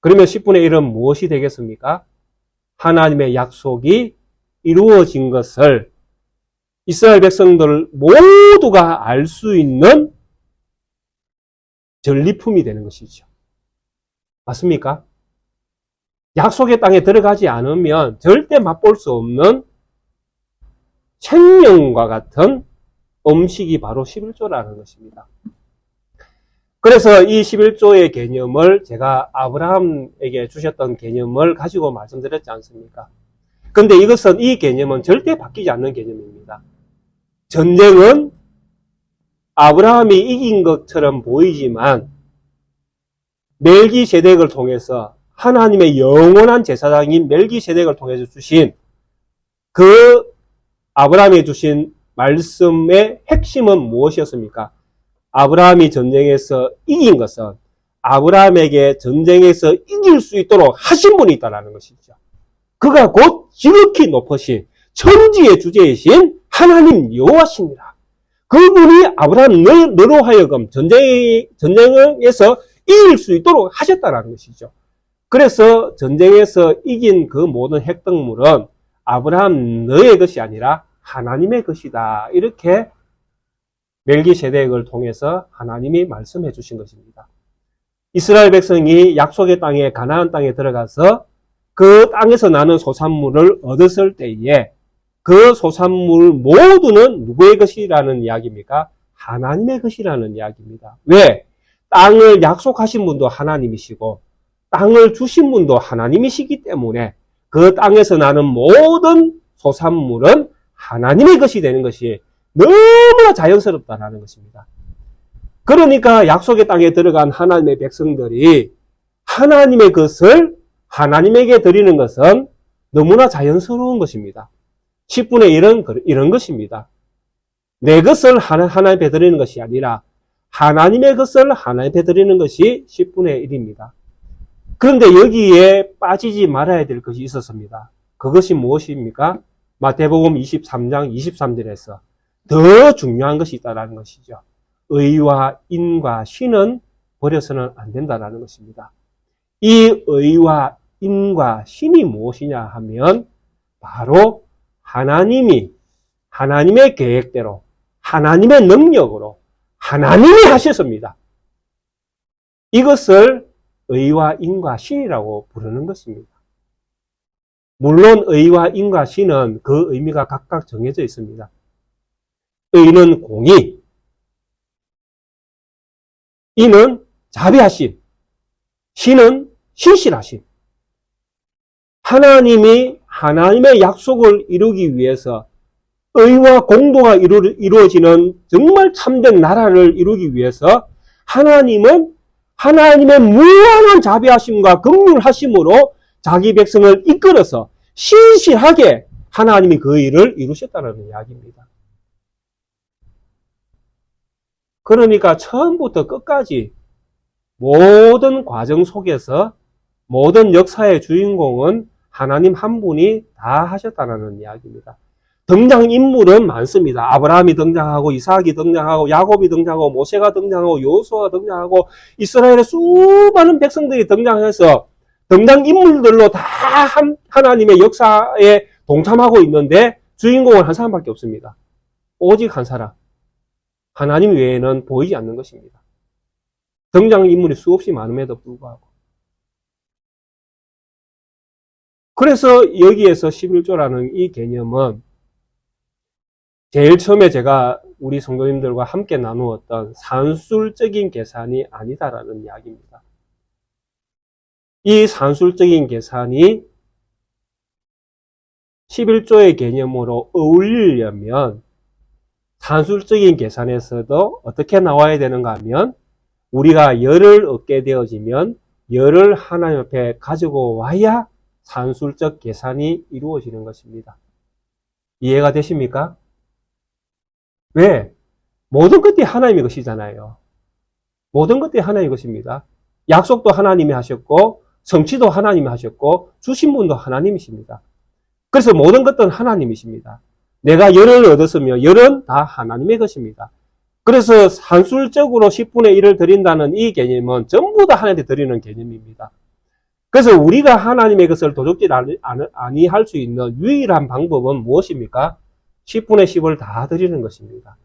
그러면 10분의 1은 무엇이 되겠습니까? 하나님의 약속이 이루어진 것을 이스라엘 백성들 모두가 알 수 있는 전리품이 되는 것이죠. 맞습니까? 약속의 땅에 들어가지 않으면 절대 맛볼 수 없는 생명과 같은 음식이 바로 11조라는 것입니다. 그래서 이 11조의 개념을 제가 아브라함에게 주셨던 개념을 가지고 말씀드렸지 않습니까? 근데 이것은 이 개념은 절대 바뀌지 않는 개념입니다. 전쟁은 아브라함이 이긴 것처럼 보이지만 멜기세덱을 통해서 하나님의 영원한 제사장인 멜기세덱을 통해서 주신 그 아브라함이 주신 말씀의 핵심은 무엇이었습니까? 아브라함이 전쟁에서 이긴 것은 아브라함에게 전쟁에서 이길 수 있도록 하신 분이 있다는 것이죠. 그가 곧 지극히 높으신 천지의 주제이신 하나님 여호와시니라. 그분이 아브라함 너로 하여금 전쟁에서 이길 수 있도록 하셨다는 것이죠. 그래서 전쟁에서 이긴 그 모든 획득물은 아브라함 너의 것이 아니라 하나님의 것이다. 이렇게 멜기세덱을 통해서 하나님이 말씀해 주신 것입니다. 이스라엘 백성이 약속의 땅에 가나안 땅에 들어가서 그 땅에서 나는 소산물을 얻었을 때에 그 소산물 모두는 누구의 것이라는 이야기입니까? 하나님의 것이라는 이야기입니다. 왜? 땅을 약속하신 분도 하나님이시고 땅을 주신 분도 하나님이시기 때문에 그 땅에서 나는 모든 소산물은 하나님의 것이 되는 것이 너무나 자연스럽다는 것입니다. 그러니까 약속의 땅에 들어간 하나님의 백성들이 하나님의 것을 하나님에게 드리는 것은 너무나 자연스러운 것입니다. 10분의 1은 이런 것입니다. 내 것을 하나님께 드리는 것이 아니라 하나님의 것을 하나님께 드리는 것이 10분의 1입니다. 그런데 여기에 빠지지 말아야 될 것이 있었습니다. 그것이 무엇입니까? 마태복음 23장 23절에서 더 중요한 것이 있다는 것이죠. 의와 인과 신은 버려서는 안 된다는 것입니다. 이 의와 인과 신이 무엇이냐 하면 바로 하나님이 하나님의 계획대로 하나님의 능력으로 하나님이 하셨습니다. 이것을 의와 인과 신이라고 부르는 것입니다. 물론 의와 인과 신은 그 의미가 각각 정해져 있습니다. 의는 공의, 인은 자비하심, 신은 신실하심. 하나님이 하나님의 약속을 이루기 위해서 의와 공도가 이루어지는 정말 참된 나라를 이루기 위해서 하나님은 하나님의 무한한 자비하심과 긍휼하심으로 자기 백성을 이끌어서 신실하게 하나님이 그 일을 이루셨다는 이야기입니다. 그러니까 처음부터 끝까지 모든 과정 속에서 모든 역사의 주인공은 하나님 한 분이 다 하셨다는 이야기입니다. 등장인물은 많습니다. 아브라함이 등장하고 이삭이 등장하고 야곱이 등장하고 모세가 등장하고 여호수아가 등장하고 이스라엘의 수많은 백성들이 등장해서 등장인물들로 다 하나님의 역사에 동참하고 있는데 주인공은 한 사람밖에 없습니다. 오직 한 사람. 하나님 외에는 보이지 않는 것입니다. 등장인물이 수없이 많음에도 불구하고. 그래서 여기에서 11조라는 이 개념은 제일 처음에 제가 우리 성도님들과 함께 나누었던 산술적인 계산이 아니다라는 이야기입니다. 이 산술적인 계산이 11조의 개념으로 어울리려면 산술적인 계산에서도 어떻게 나와야 되는가 하면 우리가 열을 얻게 되어지면 열을 하나님 앞에 가지고 와야 산술적 계산이 이루어지는 것입니다. 이해가 되십니까? 왜? 모든 것들이 하나님의 것이잖아요. 모든 것들이 하나님의 것입니다. 약속도 하나님이 하셨고 성취도 하나님이 하셨고 주신 분도 하나님이십니다. 그래서 모든 것들은 하나님이십니다. 내가 열을 얻었으며 열은 다 하나님의 것입니다. 그래서 산술적으로 10분의 1을 드린다는 이 개념은 전부 다 하나님께 드리는 개념입니다. 그래서 우리가 하나님의 것을 도적질 아니할 수 있는 유일한 방법은 무엇입니까? 10분의 10을 다 드리는 것입니다.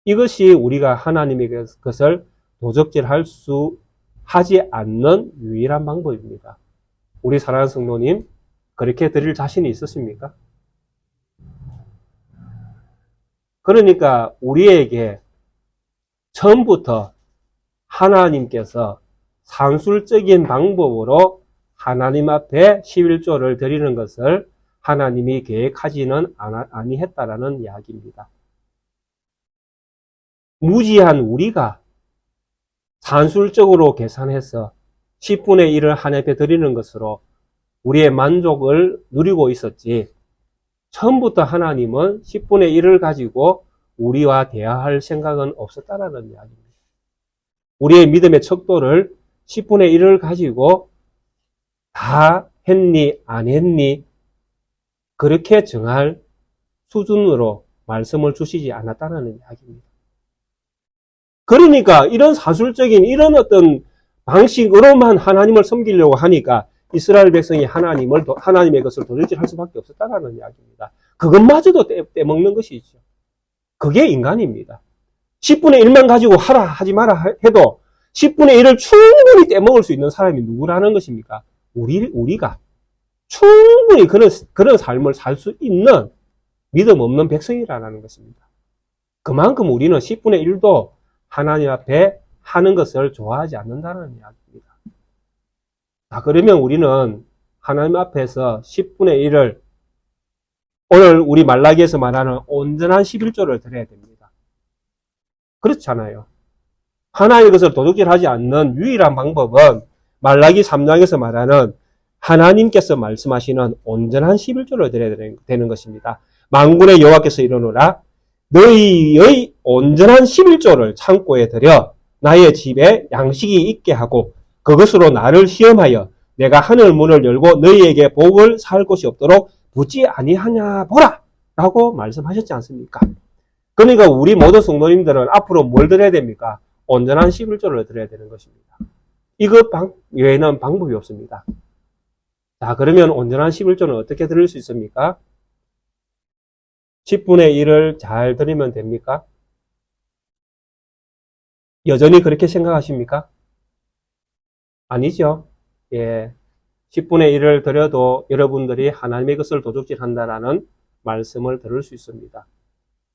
이것이 우리가 하나님의 것을 도적질할 수 하지 않는 유일한 방법입니다. 우리 사랑하는 성도님, 그렇게 드릴 자신이 있으십니까? 그러니까 우리에게 처음부터 하나님께서 산술적인 방법으로 하나님 앞에 11조를 드리는 것을 하나님이 계획하지는 아니했다라는 이야기입니다. 무지한 우리가 산술적으로 계산해서 10분의 1을 하나님 앞에 드리는 것으로 우리의 만족을 누리고 있었지, 처음부터 하나님은 10분의 1을 가지고 우리와 대화할 생각은 없었다라는 이야기입니다. 우리의 믿음의 척도를 10분의 1을 가지고 다 했니 안 했니 그렇게 정할 수준으로 말씀을 주시지 않았다는 이야기입니다. 그러니까 이런 사술적인 이런 어떤 방식으로만 하나님을 섬기려고 하니까 이스라엘 백성이 하나님의 것을 도적질할 수밖에 없었다는 이야기입니다. 그것마저도 떼먹는 것이죠. 그게 인간입니다. 10분의 1만 가지고 하라 하지 마라 해도 10분의 1을 충분히 떼먹을 수 있는 사람이 누구라는 것입니까? 우리가 충분히 그런 삶을 살 수 있는 믿음 없는 백성이라는 것입니다. 그만큼 우리는 10분의 1도 하나님 앞에 하는 것을 좋아하지 않는다는 이야기입니다. 자, 그러면 우리는 하나님 앞에서 10분의 1을 오늘 우리 말라기에서 말하는 온전한 11조를 드려야 됩니다. 그렇잖아요. 하나님의 것을 도둑질하지 않는 유일한 방법은 말라기 3장에서 말하는 하나님께서 말씀하시는 온전한 11조를 드려야 되는 것입니다. 만군의 여호와께서 이르노라 너희의 온전한 11조를 창고에 들여 나의 집에 양식이 있게 하고 그것으로 나를 시험하여 내가 하늘 문을 열고 너희에게 복을 살 곳이 없도록 붙지 아니하냐 보라 라고 말씀하셨지 않습니까? 그러니까 우리 모든 성도님들은 앞으로 뭘 드려야 됩니까? 온전한 11조를 드려야 되는 것입니다. 이것 외에는 방법이 없습니다. 자, 그러면 온전한 11조는 어떻게 드릴 수 있습니까? 10분의 1을 잘 드리면 됩니까? 여전히 그렇게 생각하십니까? 아니죠. 예. 10분의 1을 드려도 여러분들이 하나님의 것을 도둑질한다라는 말씀을 들을 수 있습니다.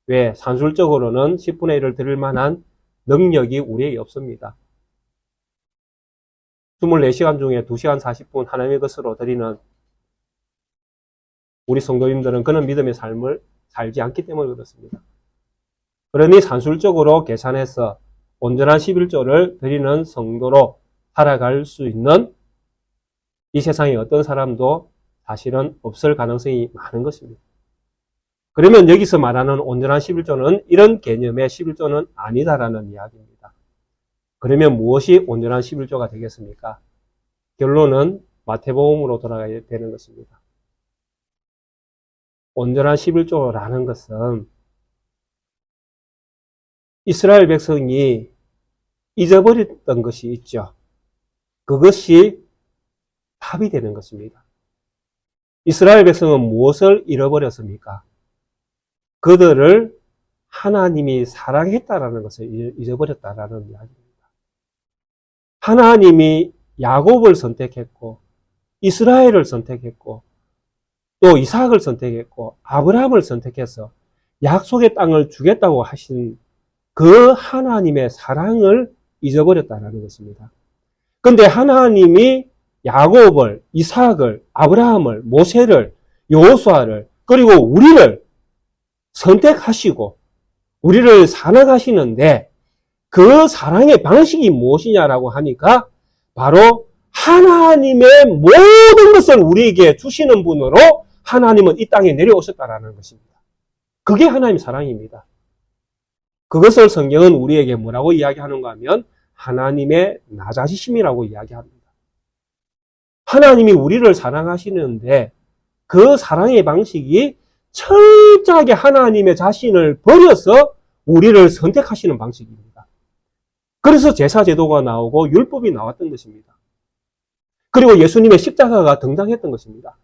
왜? 산술적으로는 10분의 1을 드릴 만한 능력이 우리에게 없습니다. 24시간 중에 2시간 40분 하나님의 것으로 드리는 우리 성도님들은 그런 믿음의 삶을 살지 않기 때문에 그렇습니다. 그러니 산술적으로 계산해서 온전한 11조를 드리는 성도로 살아갈 수 있는 이 세상에 어떤 사람도 사실은 없을 가능성이 많은 것입니다. 그러면 여기서 말하는 온전한 11조는 이런 개념의 11조는 아니다라는 이야기입니다. 그러면 무엇이 온전한 11조가 되겠습니까? 결론은 마태복음으로 돌아가야 되는 것입니다. 온전한 11조라는 것은 이스라엘 백성이 잊어버렸던 것이 있죠. 그것이 답이 되는 것입니다. 이스라엘 백성은 무엇을 잃어버렸습니까? 그들을 하나님이 사랑했다라는 것을 잊어버렸다라는 이야기입니다. 하나님이 야곱을 선택했고 이스라엘을 선택했고 또 이삭을 선택했고 아브라함을 선택해서 약속의 땅을 주겠다고 하신 그 하나님의 사랑을 잊어버렸다는 것입니다. 그런데 하나님이 야곱을, 이삭을, 아브라함을, 모세를, 여호수아를 그리고 우리를 선택하시고 우리를 사랑하시는데 그 사랑의 방식이 무엇이냐라고 하니까 바로 하나님의 모든 것을 우리에게 주시는 분으로 하나님은 이 땅에 내려오셨다라는 것입니다. 그게 하나님의 사랑입니다. 그것을 성경은 우리에게 뭐라고 이야기하는가 하면 하나님의 낮아지심이라고 이야기합니다. 하나님이 우리를 사랑하시는데 그 사랑의 방식이 철저하게 하나님의 자신을 버려서 우리를 선택하시는 방식입니다. 그래서 제사제도가 나오고 율법이 나왔던 것입니다. 그리고 예수님의 십자가가 등장했던 것입니다.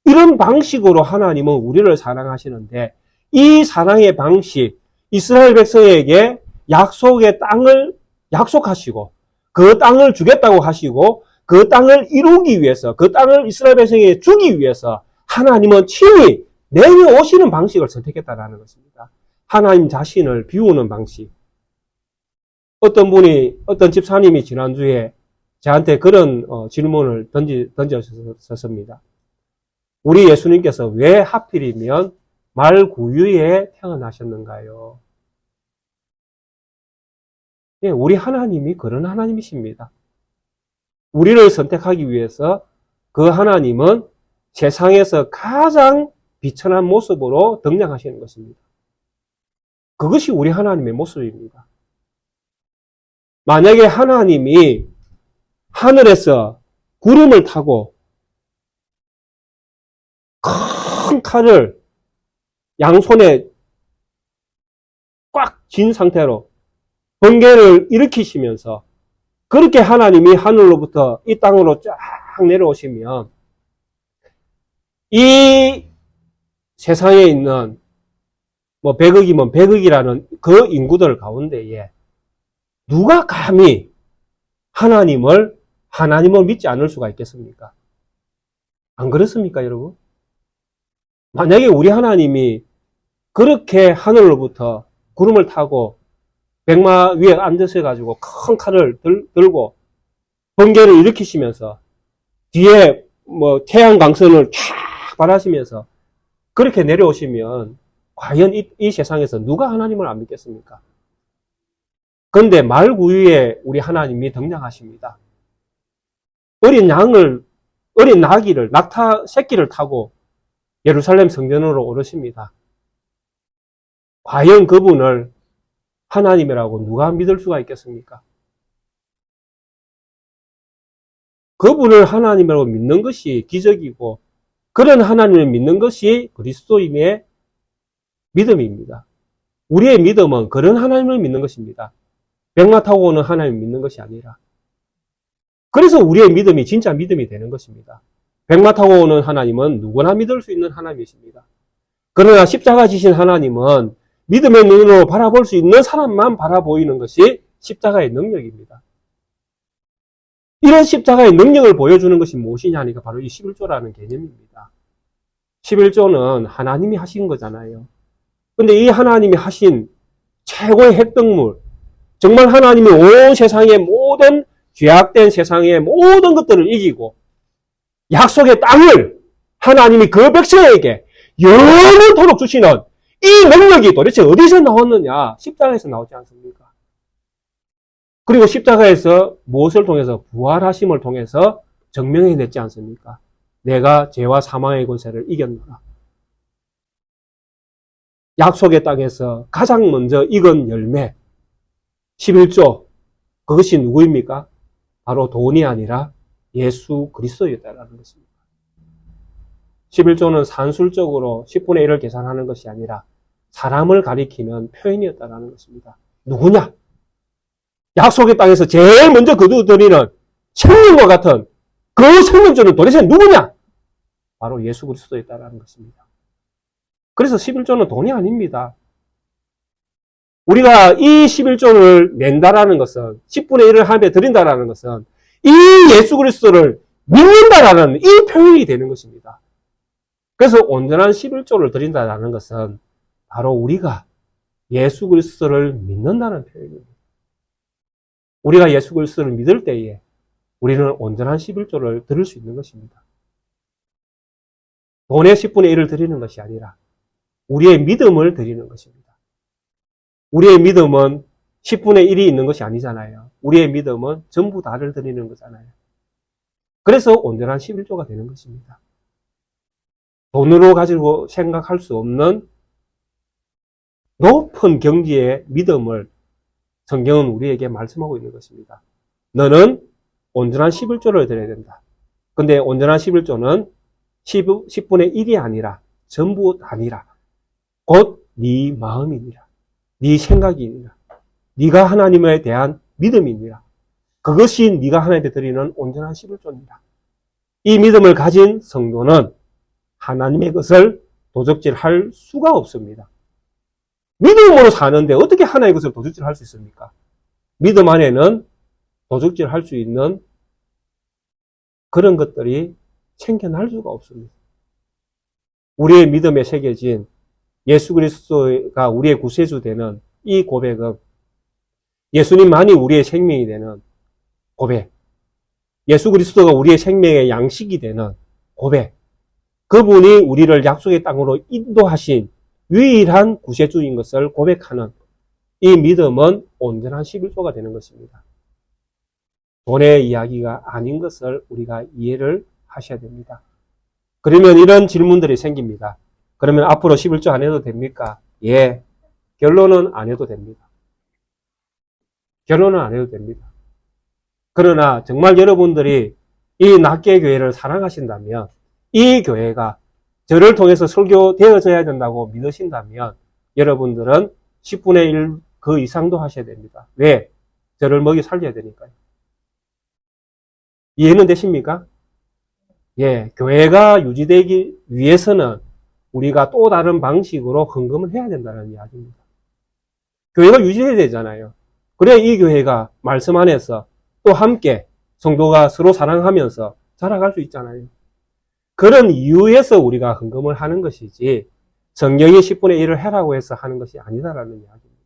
이런 방식으로 하나님은 우리를 사랑하시는데 이 사랑의 방식, 이스라엘 백성에게 약속의 땅을 약속하시고 그 땅을 주겠다고 하시고 그 땅을 이루기 위해서 그 땅을 이스라엘 백성에게 주기 위해서 하나님은 친히 내려오시는 방식을 선택했다라는 것입니다. 하나님 자신을 비우는 방식. 어떤 집사님이 지난주에 저한테 그런 질문을 던졌었습니다. 우리 예수님께서 왜 하필이면 말구유에 태어나셨는가요? 예, 우리 하나님이 그런 하나님이십니다. 우리를 선택하기 위해서 그 하나님은 세상에서 가장 비천한 모습으로 등장하시는 것입니다. 그것이 우리 하나님의 모습입니다. 만약에 하나님이 하늘에서 구름을 타고 큰 칼을 양손에 꽉 쥔 상태로 번개를 일으키시면서 그렇게 하나님이 하늘로부터 이 땅으로 쫙 내려오시면 이 세상에 있는 100억이면 100억이라는 그 인구들 가운데에 누가 감히 하나님을 믿지 않을 수가 있겠습니까? 안 그렇습니까, 여러분? 만약에 우리 하나님이 그렇게 하늘로부터 구름을 타고 백마 위에 앉으셔가지고 큰 칼을 들고 번개를 일으키시면서 뒤에 태양 광선을 쫙 발하시면서 그렇게 내려오시면 과연 이 세상에서 누가 하나님을 안 믿겠습니까? 그런데 말구유에 우리 하나님이 등장하십니다. 어린 나귀를, 낙타 새끼를 타고 예루살렘 성전으로 오르십니다. 과연 그분을 하나님이라고 누가 믿을 수가 있겠습니까? 그분을 하나님이라고 믿는 것이 기적이고 그런 하나님을 믿는 것이 그리스도인의 믿음입니다. 우리의 믿음은 그런 하나님을 믿는 것입니다. 백마 타고 오는 하나님을 믿는 것이 아니라. 그래서 우리의 믿음이 진짜 믿음이 되는 것입니다. 백마 타고 오는 하나님은 누구나 믿을 수 있는 하나님이십니다. 그러나 십자가 지신 하나님은 믿음의 눈으로 바라볼 수 있는 사람만 바라보이는 것이 십자가의 능력입니다. 이런 십자가의 능력을 보여주는 것이 무엇이냐 하니까 바로 이 11조라는 개념입니다. 11조는 하나님이 하신 거잖아요. 근데 이 하나님이 하신 최고의 획득물, 정말 하나님이 온 세상의 모든 죄악된 세상의 모든 것들을 이기고 약속의 땅을 하나님이 그 백성에게 영원토록 주시는 이 능력이 도대체 어디서 나왔느냐? 십자가에서 나오지 않습니까? 그리고 십자가에서 무엇을 통해서? 부활하심을 통해서 증명해냈지 않습니까? 내가 죄와 사망의 권세를 이겼노라. 약속의 땅에서 가장 먼저 익은 열매 11조, 그것이 누구입니까? 바로 돈이 아니라 예수 그리스도였다라는 것입니다. 11조는 산술적으로 10분의 1을 계산하는 것이 아니라 사람을 가리키는 표현이었다라는 것입니다. 누구냐? 약속의 땅에서 제일 먼저 거두어들이는 생명과 같은 그 생명주는 도대체 누구냐? 바로 예수 그리스도였다라는 것입니다. 그래서 11조는 돈이 아닙니다. 우리가 이 11조를 낸다라는 것은 10분의 1을 하나님께 드린다라는 것은 이 예수 그리스도를 믿는다라는 이 표현이 되는 것입니다. 그래서 온전한 11조를 드린다라는 것은 바로 우리가 예수 그리스도를 믿는다는 표현입니다. 우리가 예수 그리스도를 믿을 때에 우리는 온전한 11조를 드릴 수 있는 것입니다. 돈의 10분의 1을 드리는 것이 아니라 우리의 믿음을 드리는 것입니다. 우리의 믿음은 10분의 1이 있는 것이 아니잖아요. 우리의 믿음은 전부 다를 드리는 거잖아요. 그래서 온전한 11조가 되는 것입니다. 돈으로 가지고 생각할 수 없는 높은 경지의 믿음을 성경은 우리에게 말씀하고 있는 것입니다. 너는 온전한 11조를 드려야 된다. 근데 온전한 11조는 10분의 1이 아니라 전부 아니라 곧 네 마음이니라. 네 생각이니라. 네가 하나님에 대한 믿음이니라. 그것이 네가 하나님께 드리는 온전한 11조입니다. 이 믿음을 가진 성도는 하나님의 것을 도적질할 수가 없습니다. 믿음으로 사는데 어떻게 하나님의 것을 도적질할 수 있습니까? 믿음 안에는 도적질할 수 있는 그런 것들이 생겨날 수가 없습니다. 우리의 믿음에 새겨진 예수 그리스도가 우리의 구세주 되는 이 고백은 예수님만이 우리의 생명이 되는 고백, 예수 그리스도가 우리의 생명의 양식이 되는 고백, 그분이 우리를 약속의 땅으로 인도하신 유일한 구세주인 것을 고백하는 이 믿음은 온전한 11조가 되는 것입니다. 돈의 이야기가 아닌 것을 우리가 이해를 하셔야 됩니다. 그러면 이런 질문들이 생깁니다. 그러면 앞으로 11조 안 해도 됩니까? 예. 결론은 안 해도 됩니다. 결론은 안 해도 됩니다. 그러나 정말 여러분들이 이 낫게 교회를 사랑하신다면 이 교회가 저를 통해서 설교되어져야 된다고 믿으신다면 여러분들은 10분의 1 그 이상도 하셔야 됩니다. 왜? 저를 먹이 살려야 되니까요. 이해는 되십니까? 예, 교회가 유지되기 위해서는 우리가 또 다른 방식으로 헌금을 해야 된다는 이야기입니다. 교회가 유지해야 되잖아요. 그래야 이 교회가 말씀 안에서 또 함께 성도가 서로 사랑하면서 자라갈 수 있잖아요. 그런 이유에서 우리가 헌금을 하는 것이지 성경이 10분의 1을 해라고 해서 하는 것이 아니다라는 이야기입니다.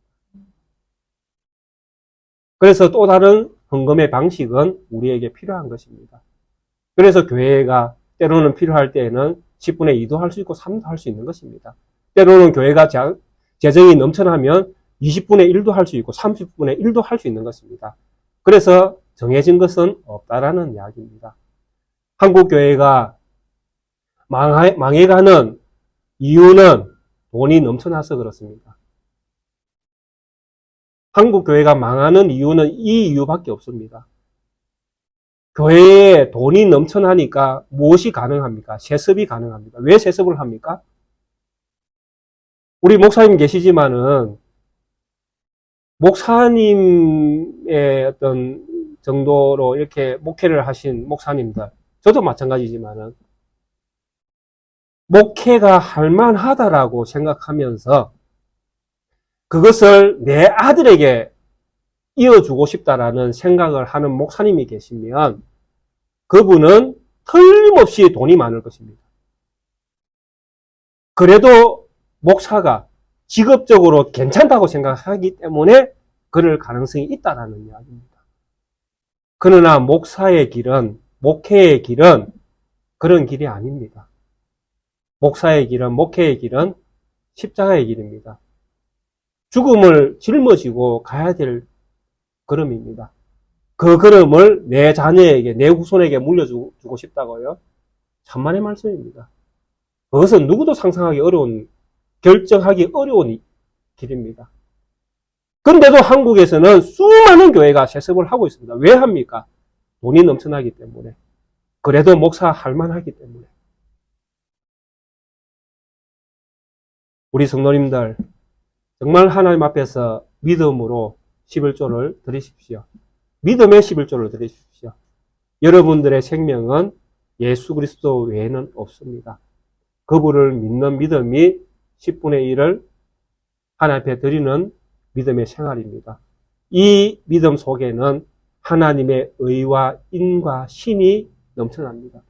그래서 또 다른 헌금의 방식은 우리에게 필요한 것입니다. 그래서 교회가 때로는 필요할 때에는 10분의 2도 할 수 있고 3도 할 수 있는 것입니다. 때로는 교회가 재정이 넘쳐나면 20분의 1도 할 수 있고 30분의 1도 할 수 있는 것입니다. 그래서 정해진 것은 없다라는 이야기입니다. 한국 교회가 망해가는 이유는 돈이 넘쳐나서 그렇습니다. 한국 교회가 망하는 이유는 이 이유밖에 없습니다. 교회에 돈이 넘쳐나니까 무엇이 가능합니까? 세습이 가능합니다. 왜 세습을 합니까? 우리 목사님 계시지만은 목사님의 어떤 정도로 이렇게 목회를 하신 목사님들, 저도 마찬가지지만은 목회가 할만하다라고 생각하면서 그것을 내 아들에게 이어주고 싶다라는 생각을 하는 목사님이 계시면 그분은 틀림없이 돈이 많을 것입니다. 그래도 목사가 직업적으로 괜찮다고 생각하기 때문에 그럴 가능성이 있다라는 이야기입니다. 그러나 목사의 길은, 목회의 길은 그런 길이 아닙니다. 목사의 길은, 목회의 길은 십자가의 길입니다. 죽음을 짊어지고 가야 될 걸음입니다. 그 걸음을 내 자녀에게, 내 후손에게 물려주고 싶다고요? 천만의 말씀입니다. 그것은 누구도 상상하기 어려운, 결정하기 어려운 길입니다. 근데도 한국에서는 수많은 교회가 세습을 하고 있습니다. 왜 합니까? 돈이 넘쳐나기 때문에. 그래도 목사 할 만하기 때문에. 우리 성도님들, 정말 하나님 앞에서 믿음으로 11조를 드리십시오. 믿음의 11조를 드리십시오. 여러분들의 생명은 예수 그리스도 외에는 없습니다. 그분을 믿는 믿음이 10분의 1을 하나님 앞에 드리는 믿음의 생활입니다. 이 믿음 속에는 하나님의 의와 인과 신이 넘쳐납니다.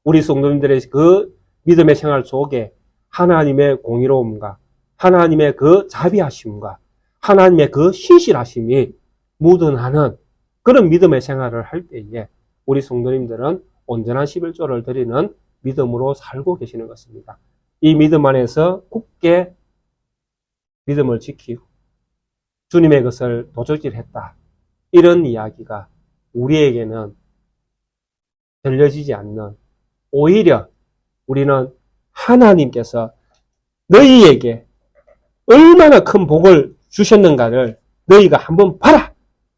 우리 성도님들의 그 믿음의 생활 속에 하나님의 공의로움과 하나님의 그 자비하심과 하나님의 그 신실하심이 묻어나는 그런 믿음의 생활을 할 때에 우리 성도님들은 온전한 11조를 드리는 믿음으로 살고 계시는 것입니다. 이 믿음 안에서 굳게 믿음을 지키고 주님의 것을 도적질했다. 이런 이야기가 우리에게는 들려지지 않는, 오히려 우리는 하나님께서 너희에게 얼마나 큰 복을 주셨는가를 너희가 한번 봐라.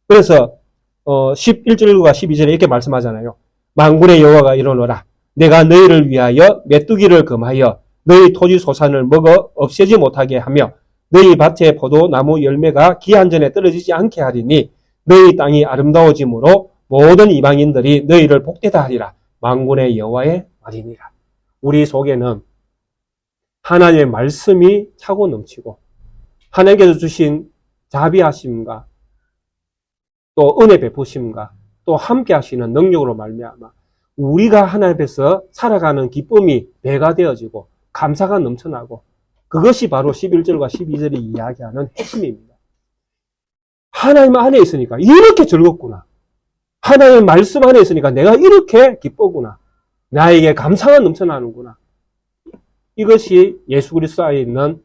그래서 11절과 12절에 이렇게 말씀하잖아요. 만군의 여호와가 이르노라. 내가 너희를 위하여 메뚜기를 금하여 너희 토지 소산을 먹어 없애지 못하게 하며 너희 밭의 포도나무 열매가 기한 전에 떨어지지 않게 하리니 너희 땅이 아름다워짐으로 모든 이방인들이 너희를 복되다 하리라. 만군의 여호와의 말이니라. 우리 속에는 하나님의 말씀이 차고 넘치고 하나님께서 주신 자비하심과 또 은혜 베푸심과 또 함께 하시는 능력으로 말미암아 우리가 하나님 앞에서 살아가는 기쁨이 배가 되어지고 감사가 넘쳐나고 그것이 바로 11절과 12절이 이야기하는 핵심입니다. 하나님 안에 있으니까 이렇게 즐겁구나. 하나님의 말씀 안에 있으니까 내가 이렇게 기쁘구나. 나에게 감사가 넘쳐나는구나. 이것이 예수 그리스도 안에 있는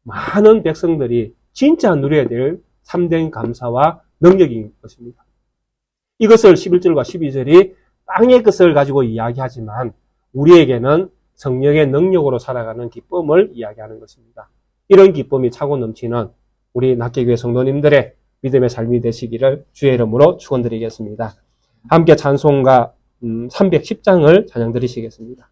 많은 백성들이 진짜 누려야 될 참된 감사와 능력인 것입니다. 이것을 11절과 12절이 땅의 것을 가지고 이야기하지만 우리에게는 성령의 능력으로 살아가는 기쁨을 이야기하는 것입니다. 이런 기쁨이 차고 넘치는 우리 낙계교회 성도님들의 믿음의 삶이 되시기를 주의 이름으로 축원드리겠습니다. 함께 찬송가 310장을 찬양 드리시겠습니다.